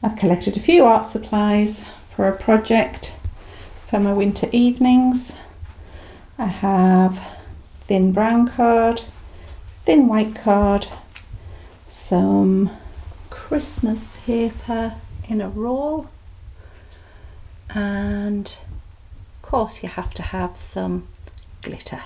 I've collected a few art supplies for a project for my winter evenings. I have thin brown card, thin white card, some Christmas paper in a roll, and of course you have to have some glitter.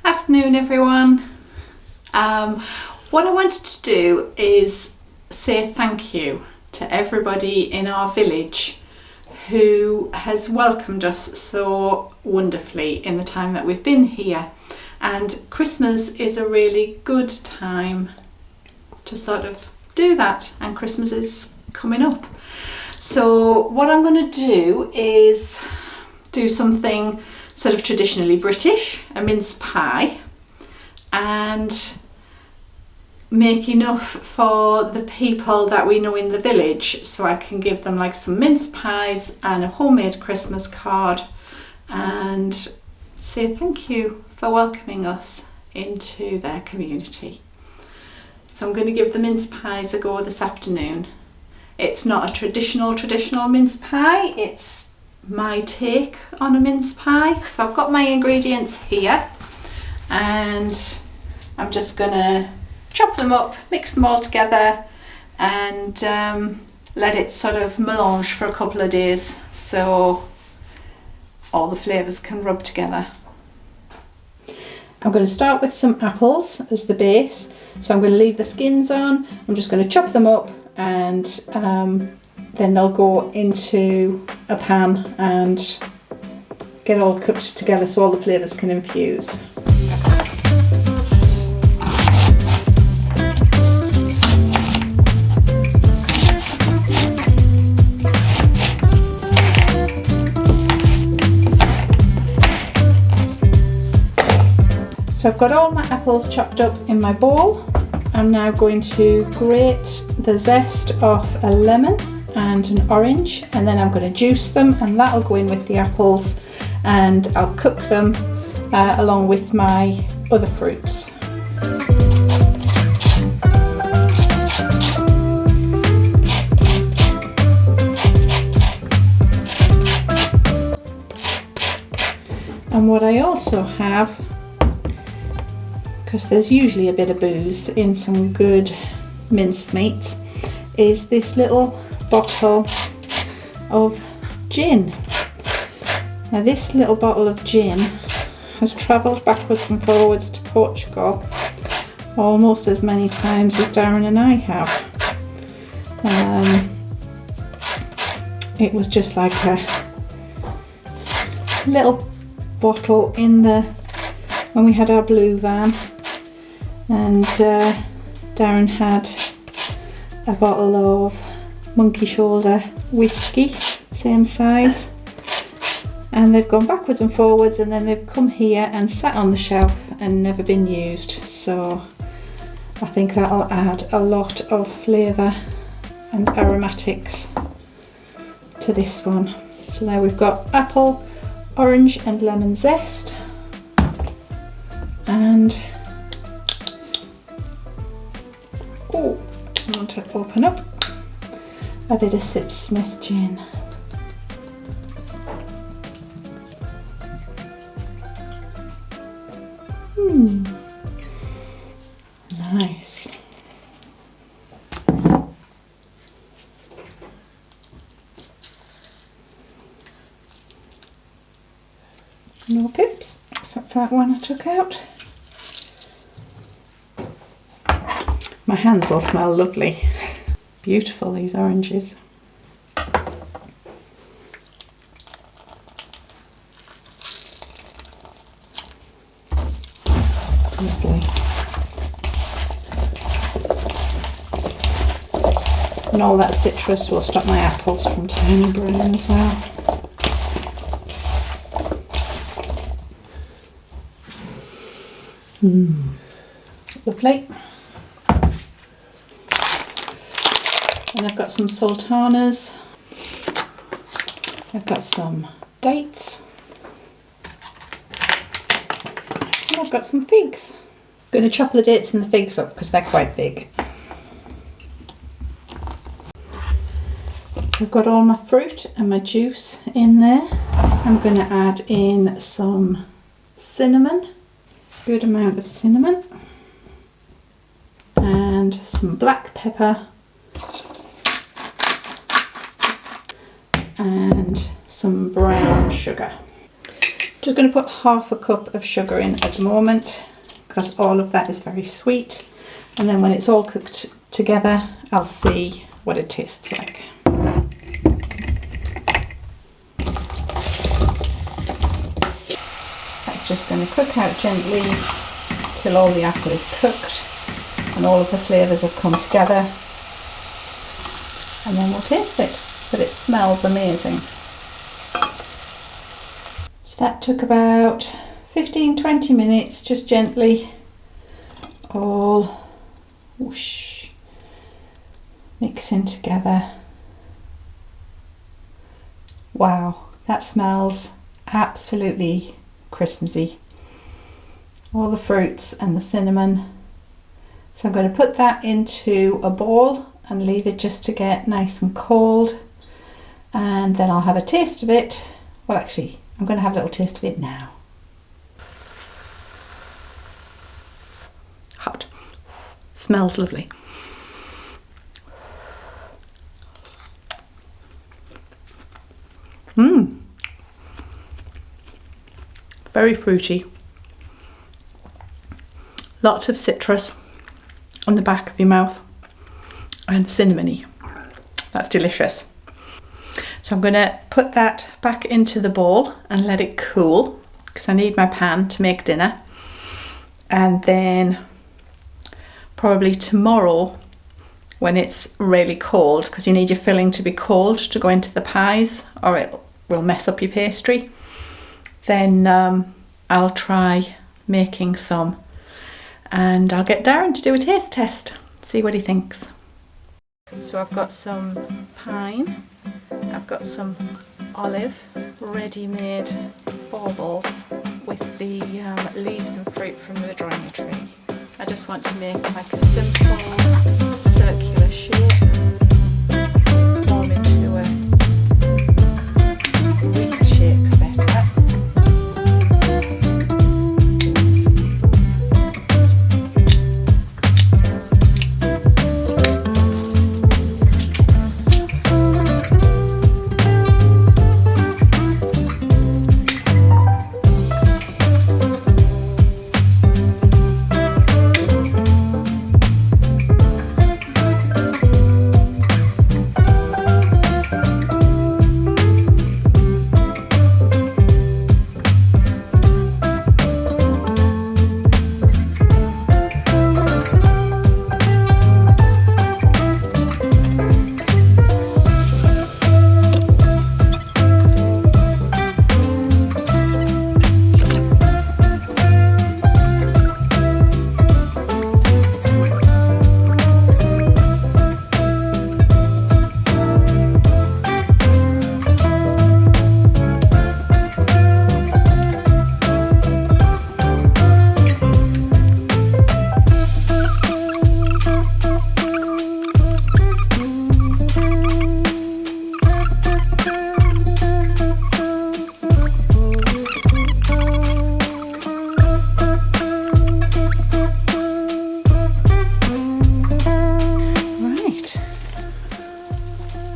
Afternoon everyone. What I wanted to do is say thank you to everybody in our village who has welcomed us so wonderfully in the time that we've been here, and Christmas is a really good time to sort of do that, and Christmas is coming up. So what I'm going to do is do something sort of traditionally British, a mince pie, and make enough for the people that we know in the village, so I can give them like some mince pies and a homemade Christmas card and say thank you for welcoming us into their community. So I'm going to give the mince pies a go this afternoon. It's not a traditional mince pie, it's my take on a mince pie. So I've got my ingredients here and I'm just gonna chop them up, mix them all together and let it sort of melange for a couple of days so all the flavours can rub together. I'm going to start with some apples as the base, so I'm going to leave the skins on. I'm just going to chop them up and then they'll go into a pan and get all cooked together so all the flavours can infuse. So I've got all my apples chopped up in my bowl. I'm now going to grate the zest off a lemon and an orange, and then I'm going to juice them, and that'll go in with the apples, and I'll cook them along with my other fruits. And what I also have, because there's usually a bit of booze in some good minced meats, is this little bottle of gin. Now this little bottle of gin has travelled backwards and forwards to Portugal almost as many times as Darren and I have. It was just like a little bottle in when we had our blue van, and Darren had a bottle of monkey shoulder whiskey, same size, and they've gone backwards and forwards, and then they've come here and sat on the shelf and never been used. So I think that'll add a lot of flavour and aromatics to this one. So there we've got apple, orange and lemon zest, and just want to open up a bit of Sipsmith gin. Nice. No pips, except for that one I took out. My hands will smell lovely. Beautiful, these oranges. Lovely. And all that citrus will stop my apples from turning brown as well. Lovely. And I've got some sultanas. I've got some dates. And I've got some figs. I'm going to chop the dates and the figs up because they're quite big. So I've got all my fruit and my juice in there. I'm going to add in some cinnamon, good amount of cinnamon, and some black pepper, and some brown sugar. Just going to put half a cup of sugar in at the moment because all of that is very sweet, and then when it's all cooked together I'll see what it tastes like. That's just going to cook out gently till all the apple is cooked and all of the flavours have come together, and then we'll taste it. But it smells amazing. So that took about 15-20 minutes, just gently all whoosh, mixing together. Wow, that smells absolutely Christmassy. All the fruits and the cinnamon. So I'm going to put that into a bowl and leave it just to get nice and cold, and then I'll have a taste of it. Well, actually, I'm going to have a little taste of it now. Hot. Smells lovely. Very fruity. Lots of citrus on the back of your mouth and cinnamony. That's delicious. So I'm going to put that back into the bowl and let it cool because I need my pan to make dinner. And then probably tomorrow when it's really cold, because you need your filling to be cold to go into the pies or it will mess up your pastry, then I'll try making some, and I'll get Darren to do a taste test, see what he thinks. So I've got some pine, I've got some olive, ready-made baubles with the leaves and fruit from the drying tree. I just want to make like a simple circular shape, form into a wreath shape better.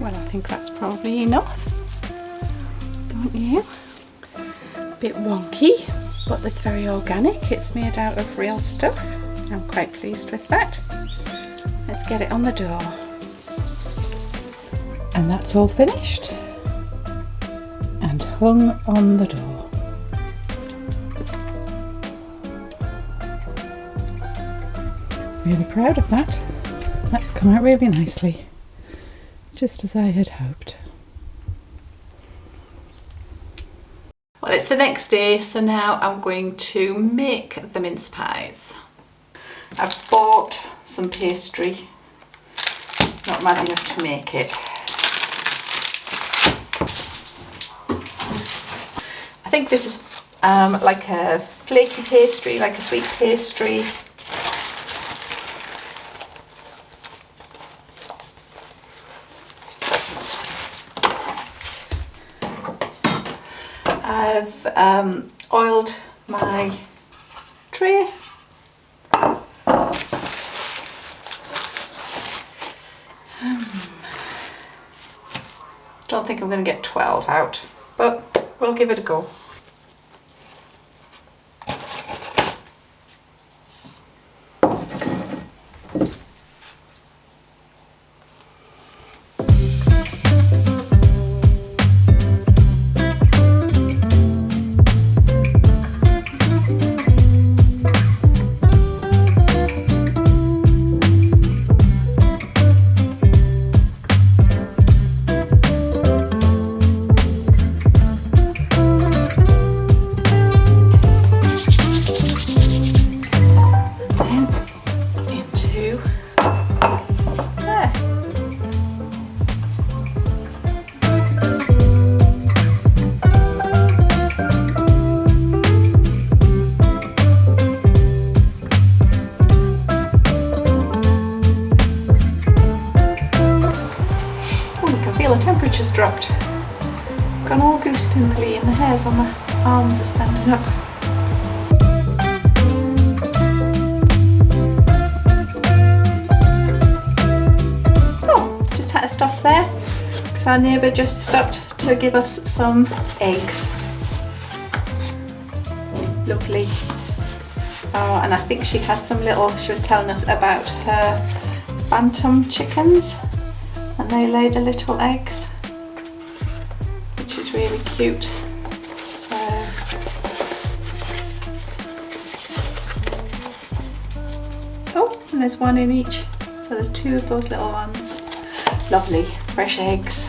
Well, I think that's probably enough, don't you? A bit wonky, but it's very organic. It's made out of real stuff. I'm quite pleased with that. Let's get it on the door. And that's all finished and hung on the door. Really proud of that. That's come out really nicely, just as I had hoped. Well, it's the next day, so now I'm going to make the mince pies. I've bought some pastry, not mad enough to make it. I think this is like a flaky pastry, like a sweet pastry. I've oiled my tray. Don't think I'm going to get 12 out, but we'll give it a go. Temperature's dropped. Gone all goose pimply and the hairs on my arms are standing up. Oh, just had to stop there because our neighbour just stopped to give us some eggs. Lovely. Oh, and I think she has some little, she was telling us about her bantam chickens. And they lay the little eggs, which is really cute. So oh, and there's one in each, so there's 2 of those little ones. Lovely, fresh eggs.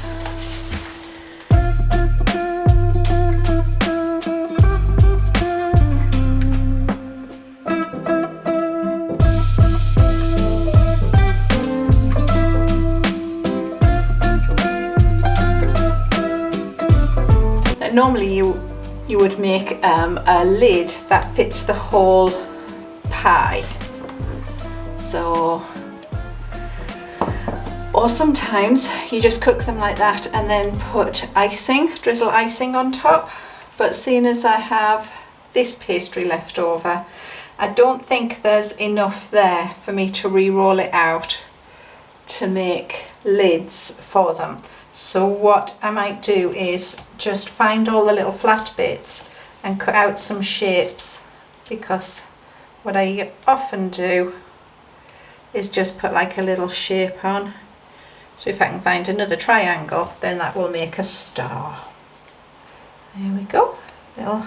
Normally you would make a lid that fits the whole pie, so, or sometimes you just cook them like that and then put icing, drizzle icing on top, but seeing as I have this pastry left over, I don't think there's enough there for me to re-roll it out to make lids for them. So what I might do is just find all the little flat bits and cut out some shapes, because what I often do is just put like a little shape on. So if I can find another triangle, then that will make a star. There we go, little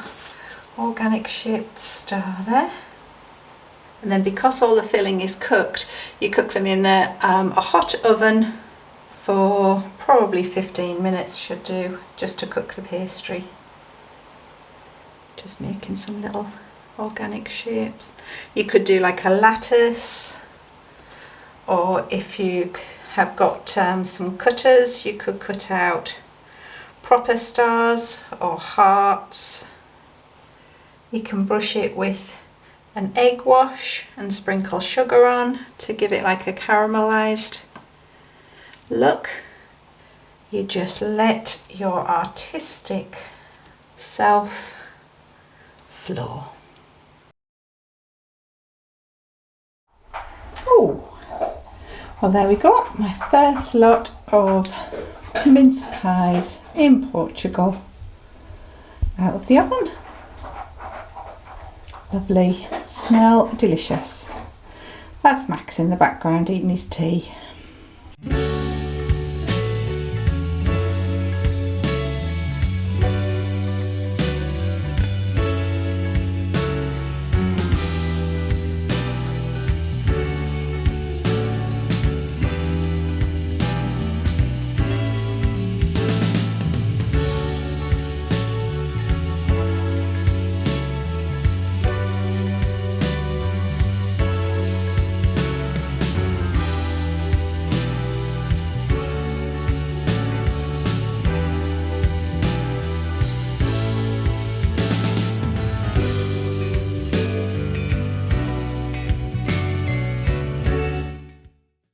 organic shaped star there. And then because all the filling is cooked, you cook them in a hot oven for probably 15 minutes should do, just to cook the pastry. Just making some little organic shapes. You could do like a lattice, or if you have got some cutters, you could cut out proper stars or hearts. You can brush it with an egg wash and sprinkle sugar on to give it like a caramelized look. You just let your artistic self flow. Oh, Well, there we go, my first lot of mince pies in Portugal out of the oven. Lovely, smell delicious. That's Max in the background eating his tea.